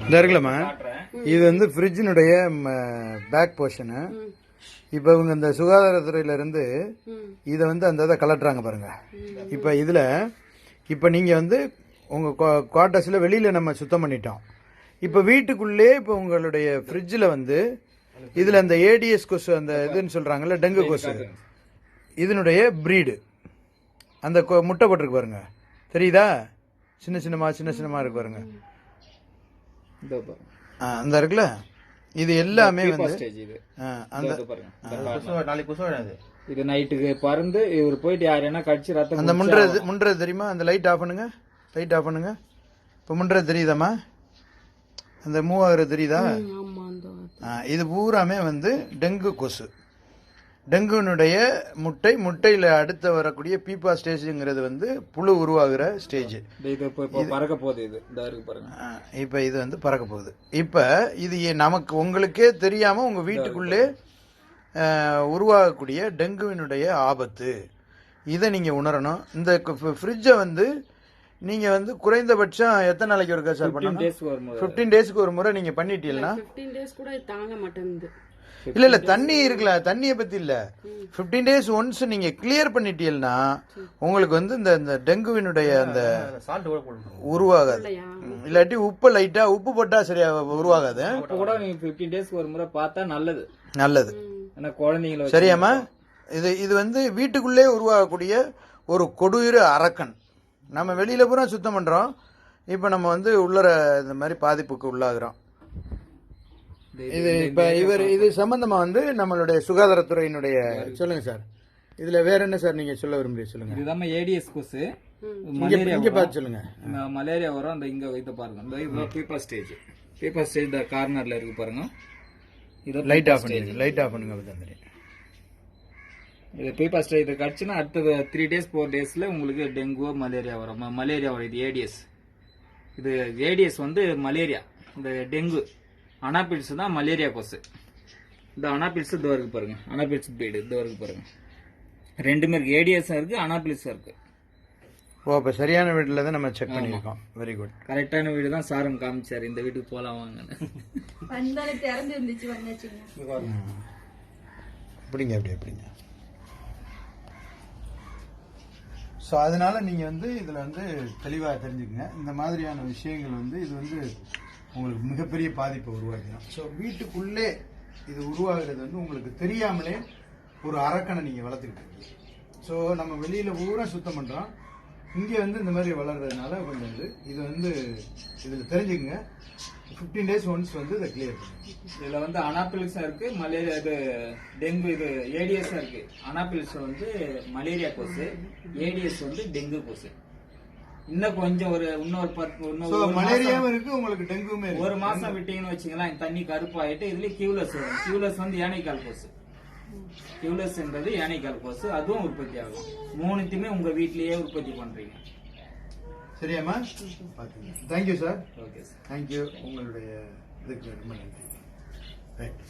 இந்த இருக்குல்லம்மா, இது வந்து ஃப்ரிட்ஜினுடைய பேக் போர்ஷனு. இப்போ இவங்க இந்த சுகாதாரத்துறையில இருந்து இதை வந்து அந்த இதை கலட்டுறாங்க பாருங்க. இப்போ இதில் இப்போ நீங்கள் வந்து உங்கள் குவார்ட்டர்ஸில் வெளியில் நம்ம சுத்தம் பண்ணிட்டோம். இப்போ வீட்டுக்குள்ளே இப்போ உங்களுடைய ஃப்ரிட்ஜில் வந்து இதில் அந்த ஏடிஎஸ் கொசு அந்த இதுன்னு சொல்கிறாங்கல்ல, டெங்கு கொசு, இதனுடைய ப்ரீடு அந்த முட்டை போட்டிருக்கு பாருங்க, தெரியுதா? சின்ன சின்னமாக இருக்கு பாருங்க, அந்த இருக்குல்ல, இது எல்லாமே வந்து இது நைட்டுக்கு பறந்து இவர் போயிட்டு யாரையா கடிச்சு ரத்தம் அந்த முன்றது தெரியுமா? அந்த லைட் ஆஃப் பண்ணுங்க, லைட் ஆஃப் பண்ணுங்க. இப்போ முன்றது தெரியுதாம்மா? அந்த மூவ் ஆகுறது தெரியுதா? இது பூராமே வந்து டெங்கு கொசு. டெங்குனுடைய முட்டையில் அடுத்து வரக்கூடிய பீப்பா ஸ்டேஜுங்கிறது வந்து புழு உருவாகிற ஸ்டேஜ். பறக்க போகுது, இது பாருங்க. இப்போ இது வந்து பறக்க போகுது. இப்போ இது நமக்கு உங்களுக்கே தெரியாம உங்க வீட்டுக்குள்ளே உருவாகக்கூடிய டெங்குவினுடைய ஆபத்து, இதை நீங்க உணரணும். இந்த ஃப்ரிட்ஜை வந்து நீங்க வந்து குறைந்தபட்சம் எத்தனை நாளைக்கு ஒருக்கா சார் பண்ணணும்? 15 டேஸ்க்கு ஒரு முறை நீங்க பண்ணிட்டீங்கன்னா 15 டேஸ் கூட தாங்க மாட்டேங்குது. இல்ல தண்ணி இருக்குல்ல, தண்ணியை பத்தி இல்ல, 15 டேஸ் ஒன்ஸ் நீங்க கிளியர் பண்ணிட்டீங்கன்னா உங்களுக்கு வந்து இந்த டெங்குவினுடைய அந்த உருவாகாது. இல்லாட்டி உப்பு லைட்டா உப்பு போட்டா சரியா உருவாகாது. கூட நீங்க 15 டேஸ்க்கு ஒரு முறை பார்த்தா நல்லது. குழந்தைங்கள சரியாமா? இது வந்து வீட்டுக்குள்ளே உருவாகக்கூடிய ஒரு கொடூர அரக்கன். நம்ம வெளியில பூரா சுத்தம் பண்றோம், இப்ப நம்ம வந்து உள்ளர இந்த மாதிரி பாதிப்புக்கு உள்ளாகிறோம். இது இப்ப இது சம்பந்தமா வந்து நம்மளுடைய சுகாதாரத்துறையினுடைய சொல்லுங்க சார். இதுல வேற என்ன சார் நீங்க சொல்ல விரும்புறீங்க? சொல்லுங்க. இதுதான் ஏடிஎஸ் கொசு. இங்க பார்த்து சொல்லுங்க. மலேரியா வரும். அந்த இங்க இத பாருங்க, இந்த பீப்பர் ஸ்டேஜ் இந்த கார்னர்ல இருக்கு பாருங்க. இத லைட் ஆஃப் பண்ணுங்க, லைட் ஆஃப் பண்ணுங்க. இது பீப்பர் ஸ்டேஜ் இதை கடிச்சுன்னா அடுத்த 3 டேஸ் 4 டேஸ்ல உங்களுக்கு டெங்கு மலேரியா வரும். மலேரியா வரும். இது ஏடிஎஸ். இது ஏடிஎஸ் வந்து மலேரியா. இந்த டெங்கு அனாபில்ஸ் தான் மலேரியா கொசு. இந்த அனாபில்ஸ் இதோ இருக்கு பாருங்க, அனாபில்ஸ் பீடு இதோ இருக்கு பாருங்க. ரெண்டுமே இருக்கு, ஏடிஎஸ் இருக்கு, அனாபில்ஸ் இருக்கு. ஓ, அப்ப சரியான வீட்டுல தான் நம்ம செக் பண்ணிருக்கோம். Very good. கரெக்டான வீடு தான் சாரும் காமிச்சாரு. இந்த வீட்டுக்கு போலாம் வாங்கன்னு. அப்படிங்க. ஸோ அதனால நீங்கள் வந்து இதில் வந்து தெளிவாக தெரிஞ்சுக்கங்க. இந்த மாதிரியான விஷயங்கள் வந்து இது வந்து உங்களுக்கு மிகப்பெரிய பாதிப்பை உருவாக்கிடும். ஸோ வீட்டுக்குள்ளே இது உருவாகிறது வந்து உங்களுக்கு தெரியாமலே ஒரு அரக்கனை நீங்கள் வளர்த்துக்கிட்டு இருக்கீங்க. ஸோ நம்ம வெளியில் பூரா சுத்தம் பண்ணுறோம், இங்கே வந்து இந்த மாதிரி வளர்றதுனால கொஞ்சம் இது வந்து இதில் தெரிஞ்சுக்கங்க. 15 டேஸ் ஒன்ஸ் வந்து இதை கிளியர் பண்ணுங்க. இதில் வந்து அனாபிலிஸா இருக்கு, மலேரியா, இது டெங்கு, இது ஏடிஎஸ் இருக்கு. அனாபிலிஸ் வந்து மலேரியா கொசு, ஏடிஎஸ் வந்து டெங்கு கொசு. இன்னும் கொஞ்சம் இன்னொரு மலேரியாவும் இருக்கு, உங்களுக்கு டெங்குமே இருக்கு. ஒரு மாசம் விட்டீங்கன்னு வச்சுங்களா, தண்ணி கருப்பாயிட்டு இதுல கியூலஸ் வரும். கியூலஸ் வந்து யானைக்கால் கொசு. கியூலஸ் என்றது யானைக்கால் கொசு, அதுவும் உற்பத்தி ஆகும். மூணுத்தையுமே உங்க வீட்லயே உற்பத்தி பண்றீங்க. சரியாம்மா? Thank you sir. Okay sir, thank you. உங்களுடைய இதுக்கு ரொம்ப நன்றி. ரைட்.